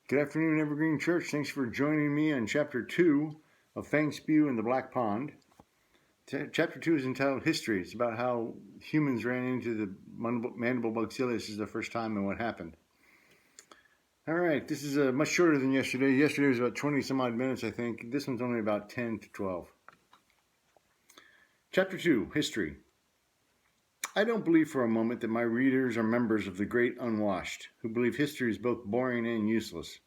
Good afternoon, Evergreen Church. Thanks for joining me on Chapter 2 of Fang Spew and the Black Pond. Chapter 2 is entitled History. It's about how humans ran into the mandible bug Cilius the first time and what happened. All right, this is much shorter than yesterday. Yesterday was about 20 some odd minutes, I think. This one's only about 10 to 12. Chapter 2, History. I don't believe for a moment that my readers are members of the great unwashed, who believe history is both boring and useless.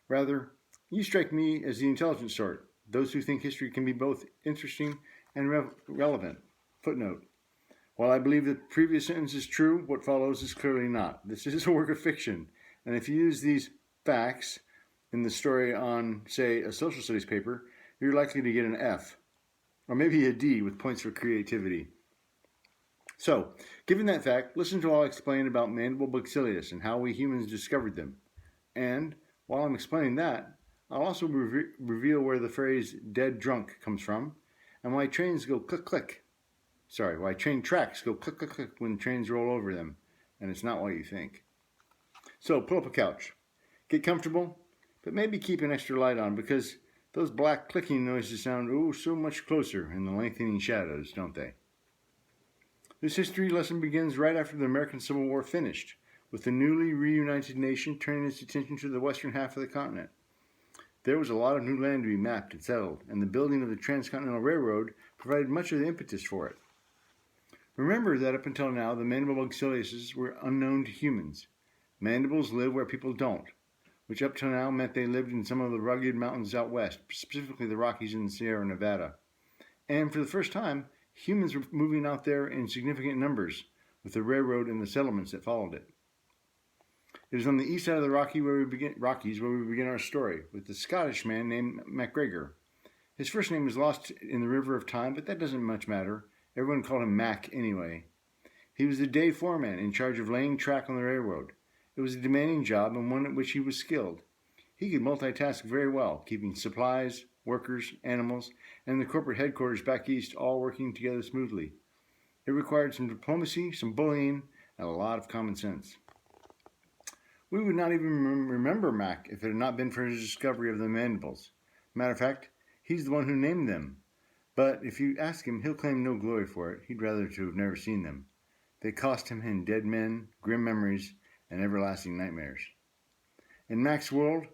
Rather, you strike me as the intelligent sort, those who think history can be both interesting and relevant. Footnote. While I believe the previous sentence is true, what follows is clearly not. This is a work of fiction, and if you use these facts in the story on, say, a social studies paper, you're likely to get an F, or maybe a D with points for creativity. So, given that fact, listen to all I explain about mandible bug Cilius and how we humans discovered them. And, while I'm explaining that, I'll also reveal where the phrase dead drunk comes from, and why trains go click click. Why train tracks go click click click when trains roll over them, and it's not what you think. So, pull up a couch. Get comfortable, but maybe keep an extra light on, because those black clicking noises sound so much closer in the lengthening shadows, don't they? This history lesson begins right after the American Civil War finished, with the newly reunited nation turning its attention to the western half of the continent. There was a lot of new land to be mapped and settled, and the building of the Transcontinental Railroad provided much of the impetus for it. Remember that up until now, the mandible bug Ciliuses were unknown to humans. Mandibles live where people don't, which up till now meant they lived in some of the rugged mountains out west, specifically the Rockies and the Sierra Nevada. And for the first time, humans were moving out there in significant numbers, with the railroad and the settlements that followed it. It is on the east side of the Rockies where we begin our story, with the Scottish man named MacGregor. His first name was lost in the river of time, but that doesn't much matter. Everyone called him Mac anyway. He was the day foreman in charge of laying track on the railroad. It was a demanding job and one at which he was skilled. He could multitask very well, keeping supplies, workers, animals, and the corporate headquarters back east all working together smoothly. It required some diplomacy, some bullying, and a lot of common sense. We would not even remember Mac if it had not been for his discovery of the mandibles. Matter of fact, he's the one who named them. But if you ask him, he'll claim no glory for it. He'd rather to have never seen them. They cost him in dead men, grim memories, and everlasting nightmares. In Mac's world,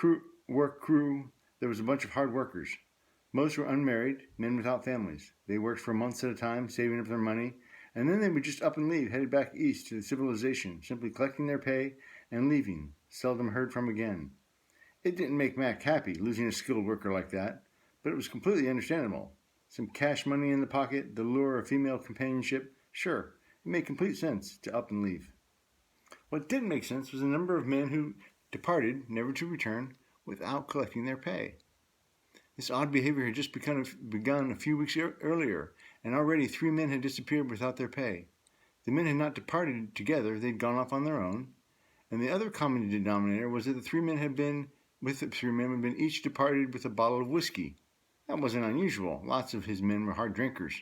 there was a bunch of hard workers. Most were unmarried, men without families. They worked for months at a time, saving up their money, and then they would just up and leave, headed back east to the civilization, simply collecting their pay and leaving, seldom heard from again. It didn't make Mac happy, losing a skilled worker like that, but it was completely understandable. Some cash money in the pocket, the lure of female companionship, sure, it made complete sense to up and leave. What didn't make sense was the number of men who departed, never to return, without collecting their pay. This odd behavior had just begun a few weeks earlier, and already 3 men had disappeared without their pay. The men had not departed together, they'd gone off on their own, and the other common denominator was that the 3 men had been each departed with a bottle of whiskey. That wasn't unusual. Lots of his men were hard drinkers.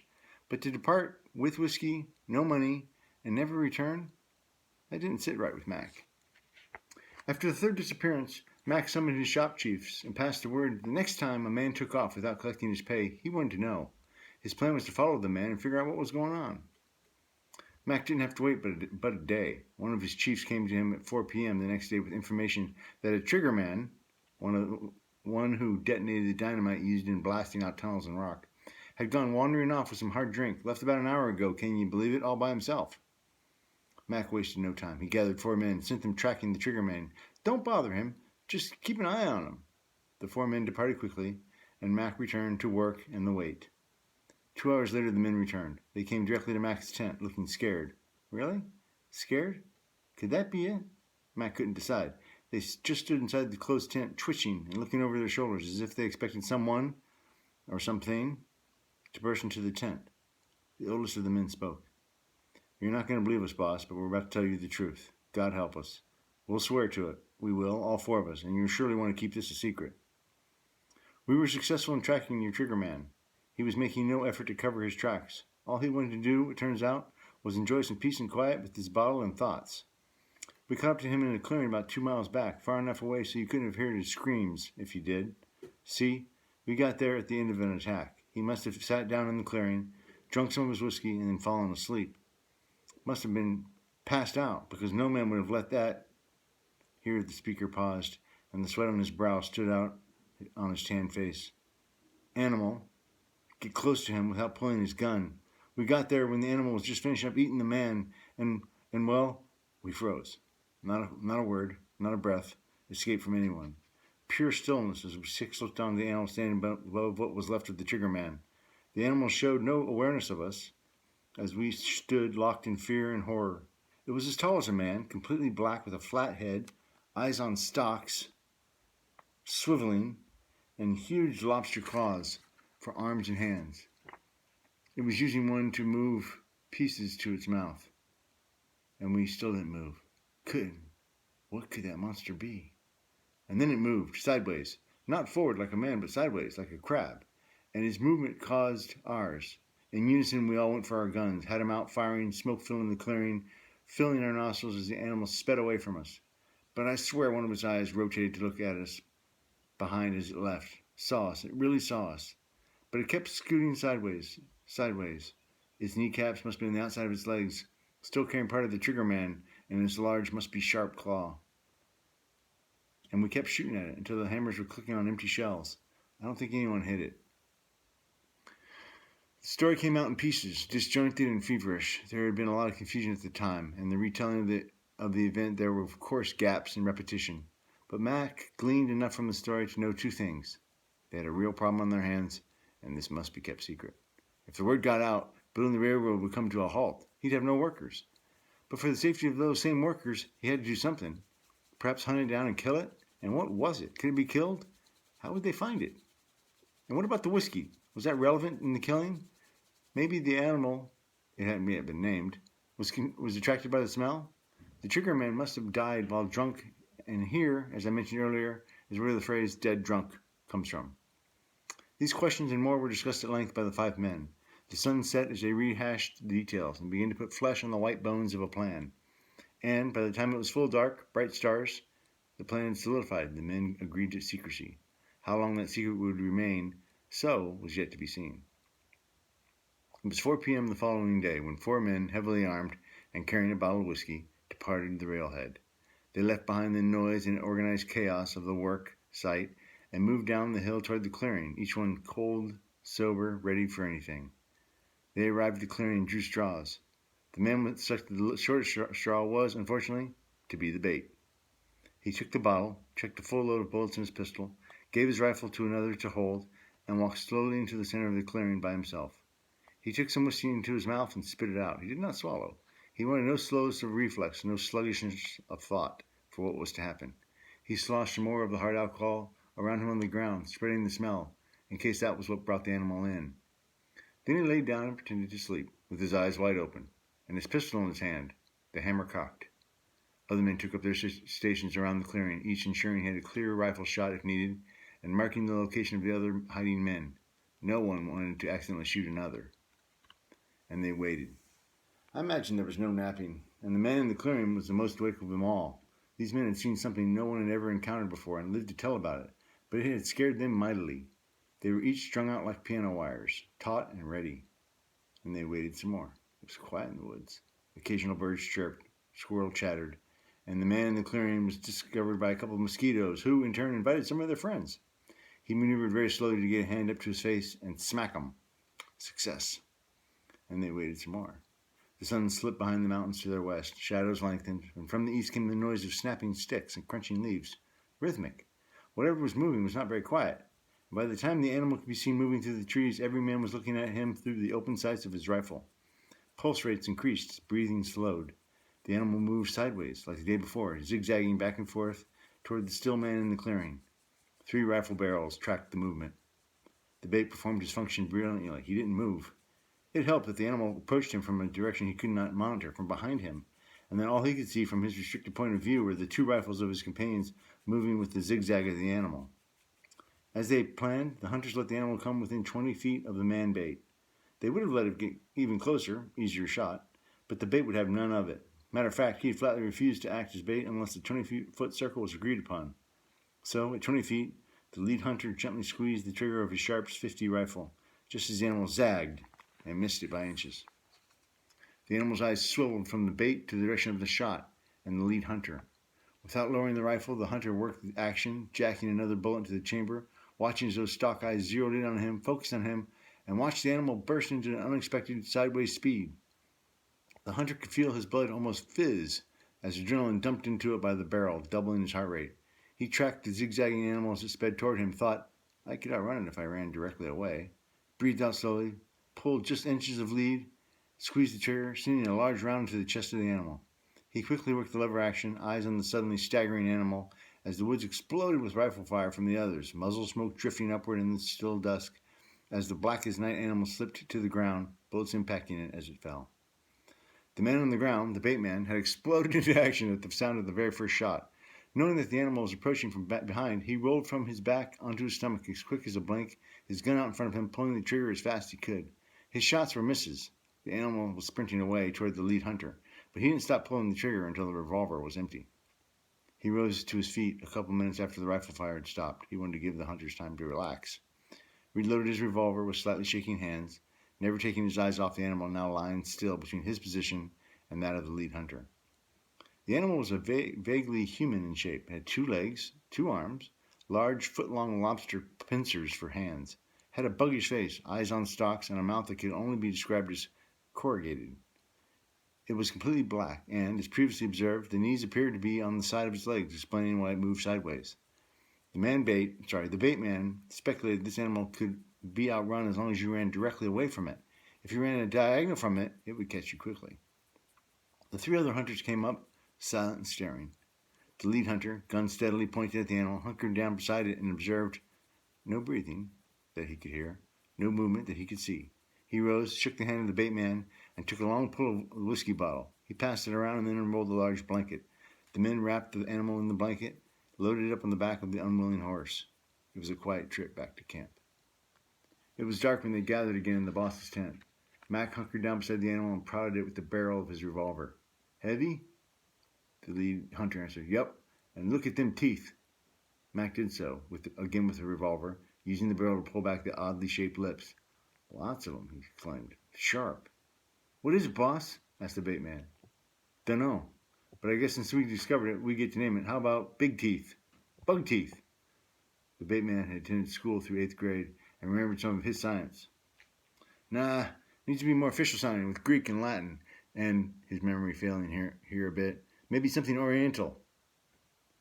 But to depart with whiskey, no money, and never return, that didn't sit right with Mac. After the third disappearance, Mac summoned his shop chiefs and passed the word the next time a man took off without collecting his pay, he wanted to know. His plan was to follow the man and figure out what was going on. Mac didn't have to wait but a day. One of his chiefs came to him at 4 p.m. the next day with information that a trigger man, one who detonated the dynamite used in blasting out tunnels and rock, had gone wandering off with some hard drink, left about an hour ago, can you believe it, all by himself. Mac wasted no time. He gathered 4 men and sent them tracking the trigger man. Don't bother him. Just keep an eye on him. The 4 men departed quickly, and Mac returned to work and the wait. 2 hours later, the men returned. They came directly to Mac's tent, looking scared. Really? Scared? Could that be it? Mac couldn't decide. They just stood inside the closed tent, twitching and looking over their shoulders as if they expected someone, or something, to burst into the tent. The oldest of the men spoke. You're not going to believe us, boss, but we're about to tell you the truth. God help us. We'll swear to it. We will, all 4 of us, and you surely want to keep this a secret. We were successful in tracking your trigger man. He was making no effort to cover his tracks. All he wanted to do, it turns out, was enjoy some peace and quiet with his bottle and thoughts. We caught up to him in a clearing about 2 miles back, far enough away so you couldn't have heard his screams if you did. See, we got there at the end of an attack. He must have sat down in the clearing, drunk some of his whiskey, and then fallen asleep. Must have been passed out, because no man would have let that. Here the speaker paused, and the sweat on his brow stood out on his tanned face. Animal, get close to him without pulling his gun. We got there when the animal was just finishing up eating the man, and well, we froze. Not a word, not a breath, escaped from anyone. Pure stillness as we six looked on the animal standing above what was left of the trigger man. The animal showed no awareness of us as we stood locked in fear and horror. It was as tall as a man, completely black with a flat head, eyes on stalks, swiveling, and huge lobster claws for arms and hands. It was using one to move pieces to its mouth. And we still didn't move. What could that monster be? And then it moved, sideways. Not forward like a man, but sideways, like a crab. And its movement caused ours. In unison, we all went for our guns, had them out firing, smoke filling the clearing, filling our nostrils as the animal sped away from us. But I swear one of its eyes rotated to look at us behind as it left. Saw us. It really saw us. But it kept scooting sideways. Its kneecaps must be on the outside of its legs, still carrying part of the trigger man, and its large, must be sharp claw. And we kept shooting at it until the hammers were clicking on empty shells. I don't think anyone hit it. The story came out in pieces, disjointed and feverish. There had been a lot of confusion at the time, and the retelling of the event there were, of course, gaps and repetition. But Mac gleaned enough from the story to know two things. They had a real problem on their hands, and this must be kept secret. If the word got out, building the railroad would come to a halt. He'd have no workers. But for the safety of those same workers, he had to do something. Perhaps hunt it down and kill it? And what was it? Could it be killed? How would they find it? And what about the whiskey? Was that relevant in the killing? Maybe the animal, it hadn't yet been named, was attracted by the smell? The trigger man must have died while drunk, and here, as I mentioned earlier, is where the phrase dead drunk comes from. These questions and more were discussed at length by the 5 men. The sun set as they rehashed the details and began to put flesh on the white bones of a plan. And by the time it was full dark, bright stars, the plan solidified. The men agreed to secrecy. How long that secret would remain was yet to be seen. It was 4 p.m. the following day when 4 men, heavily armed and carrying a bottle of whiskey, departed the railhead. They left behind the noise and organized chaos of the work site and moved down the hill toward the clearing, each one cold, sober, ready for anything. They arrived at the clearing and drew straws. The man that selected the shortest straw was, unfortunately, to be the bait. He took the bottle, checked a full load of bullets in his pistol, gave his rifle to another to hold, and walked slowly into the center of the clearing by himself. He took some whiskey into his mouth and spit it out. He did not swallow. He wanted no slowness of reflex, no sluggishness of thought for what was to happen. He sloshed some more of the hard alcohol around him on the ground, spreading the smell, in case that was what brought the animal in. Then he lay down and pretended to sleep, with his eyes wide open, and his pistol in his hand, the hammer cocked. Other men took up their stations around the clearing, each ensuring he had a clear rifle shot if needed, and marking the location of the other hiding men. No one wanted to accidentally shoot another. And they waited. I imagine there was no napping, and the man in the clearing was the most awake of them all. These men had seen something no one had ever encountered before and lived to tell about it, but it had scared them mightily. They were each strung out like piano wires, taut and ready. And they waited some more. It was quiet in the woods. Occasional birds chirped, squirrel chattered, and the man in the clearing was discovered by a couple of mosquitoes, who, in turn, invited some of their friends. He maneuvered very slowly to get a hand up to his face and smack him. Success. And they waited some more. The sun slipped behind the mountains to their west. Shadows lengthened, and from the east came the noise of snapping sticks and crunching leaves. Rhythmic. Whatever was moving was not very quiet. By the time the animal could be seen moving through the trees, every man was looking at him through the open sights of his rifle. Pulse rates increased, breathing slowed. The animal moved sideways, like the day before, zigzagging back and forth toward the still man in the clearing. 3 rifle barrels tracked the movement. The bait performed his function brilliantly. He didn't move. It helped that the animal approached him from a direction he could not monitor, from behind him, and that all he could see from his restricted point of view were the 2 rifles of his companions moving with the zigzag of the animal. As they planned, the hunters let the animal come within 20 feet of the man-bait. They would have let it get even closer, easier shot, but the bait would have none of it. Matter of fact, he had flatly refused to act as bait unless the 20-foot circle was agreed upon. So, at 20 feet, the lead hunter gently squeezed the trigger of his Sharps 50 rifle, just as the animal zagged and missed it by inches. The animal's eyes swiveled from the bait to the direction of the shot and the lead hunter. Without lowering the rifle, the hunter worked the action, jacking another bullet into the chamber, watching as those stalk eyes zeroed in on him, focused on him, and watched the animal burst into an unexpected sideways speed. The hunter could feel his blood almost fizz as adrenaline dumped into it by the barrel, doubling his heart rate. He tracked the zigzagging animal as it sped toward him, thought, I could outrun it if I ran directly away. Breathed out slowly, pulled just inches of lead, squeezed the trigger, sending a large round into the chest of the animal. He quickly worked the lever action, eyes on the suddenly staggering animal, as the woods exploded with rifle fire from the others, muzzle smoke drifting upward in the still dusk, as the black as night animal slipped to the ground, bullets impacting it as it fell. The man on the ground, the bait man, had exploded into action at the sound of the very first shot. Knowing that the animal was approaching from behind, he rolled from his back onto his stomach as quick as a blink, his gun out in front of him, pulling the trigger as fast as he could. His shots were misses. The animal was sprinting away toward the lead hunter, but he didn't stop pulling the trigger until the revolver was empty. He rose to his feet a couple minutes after the rifle fire had stopped. He wanted to give the hunters time to relax. Reloaded his revolver with slightly shaking hands, never taking his eyes off the animal now lying still between his position and that of the lead hunter. The animal was vaguely human in shape. It had 2 legs, 2 arms, large foot-long lobster pincers for hands, had a buggish face, eyes on stalks, and a mouth that could only be described as corrugated. It was completely black, and, as previously observed, the knees appeared to be on the side of his legs, explaining why it moved sideways. The bait man speculated this animal could be outrun as long as you ran directly away from it. If you ran a diagonal from it, it would catch you quickly. The 3 other hunters came up, silent and staring. The lead hunter, gun steadily pointed at the animal, hunkered down beside it and observed no breathing that he could hear, no movement that he could see. He rose, shook the hand of the bait man, and took a long pull of the whiskey bottle. He passed it around and then unrolled a large blanket. The men wrapped the animal in the blanket, loaded it up on the back of the unwilling horse. It was a quiet trip back to camp. It was dark when they gathered again in the boss's tent. Mac hunkered down beside the animal and prodded it with the barrel of his revolver. Heavy? The lead hunter answered, Yep, and look at them teeth. Mac did so, again with the revolver, using the barrel to pull back the oddly shaped lips. Lots of them, he exclaimed. Sharp. What is it, boss? Asked the bait man. Dunno, but I guess since we discovered it, we get to name it. How about Big Teeth? Bug Teeth. The bait man had attended school through 8th grade and remembered some of his science. Nah, needs to be more official sounding with Greek and Latin, and, his memory failing here a bit, maybe something Oriental.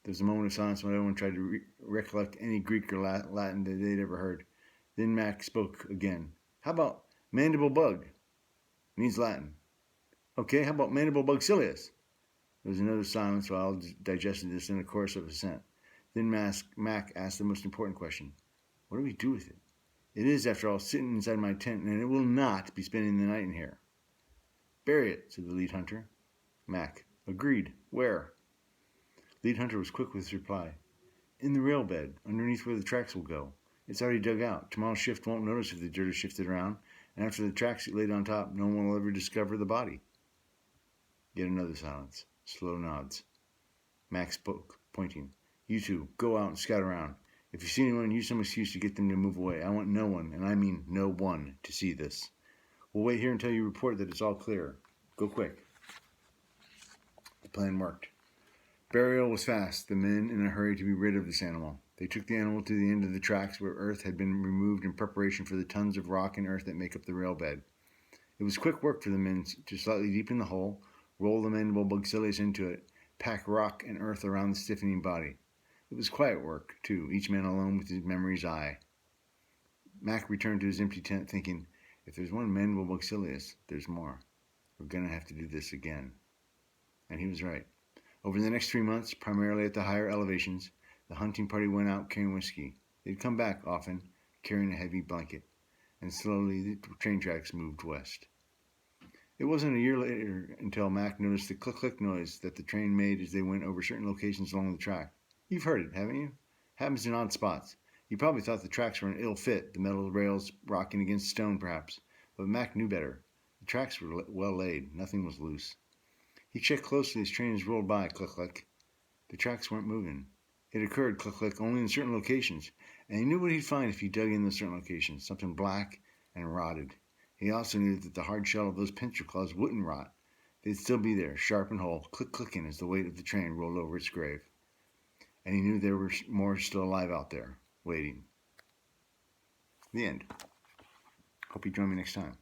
There was a moment of silence when everyone tried to recollect any Greek or Latin that they'd ever heard. Then Mac spoke again. How about mandible bug? Needs Latin. Okay, how about mandible bugcilius? There was another silence while I digested this in a chorus of assent. Then Mac asked the most important question. What do we do with it? It is, after all, sitting inside my tent, and it will not be spending the night in here. Bury it, said the lead hunter. Mac. Agreed. Where? Lead hunter was quick with his reply. In the rail bed, underneath where the tracks will go. It's already dug out. Tomorrow's shift won't notice if the dirt is shifted around, and after the tracks get laid on top, no one will ever discover the body. Yet another silence. Slow nods. Mac spoke, pointing. You two, go out and scout around. If you see anyone, use some excuse to get them to move away. I want no one, and I mean no one, to see this. We'll wait here until you report that it's all clear. Go quick. The plan worked. Burial was fast, the men in a hurry to be rid of this animal. They took the animal to the end of the tracks where earth had been removed in preparation for the tons of rock and earth that make up the rail bed. It was quick work for the men to slightly deepen the hole, roll the mandible bugcilius into it, pack rock and earth around the stiffening body. It was quiet work, too, each man alone with his memory's eye. Mac returned to his empty tent thinking, if there's one mandible bugcilius, there's more. We're going to have to do this again. And he was right. Over the next 3 months, primarily at the higher elevations, the hunting party went out carrying whiskey. They'd come back often, carrying a heavy blanket, and slowly the train tracks moved west. It wasn't a year later until Mac noticed the click-click noise that the train made as they went over certain locations along the track. You've heard it, haven't you? Happens in odd spots. You probably thought the tracks were an ill fit, the metal rails rocking against stone perhaps, but Mac knew better. The tracks were well laid. Nothing was loose. He checked closely as trains rolled by, click, click. The tracks weren't moving. It occurred, click, click, only in certain locations, and he knew what he'd find if he dug in those certain locations, something black and rotted. He also knew that the hard shell of those pincer claws wouldn't rot. They'd still be there, sharp and whole, click, clicking as the weight of the train rolled over its grave. And he knew there were more still alive out there, waiting. The end. Hope you join me next time.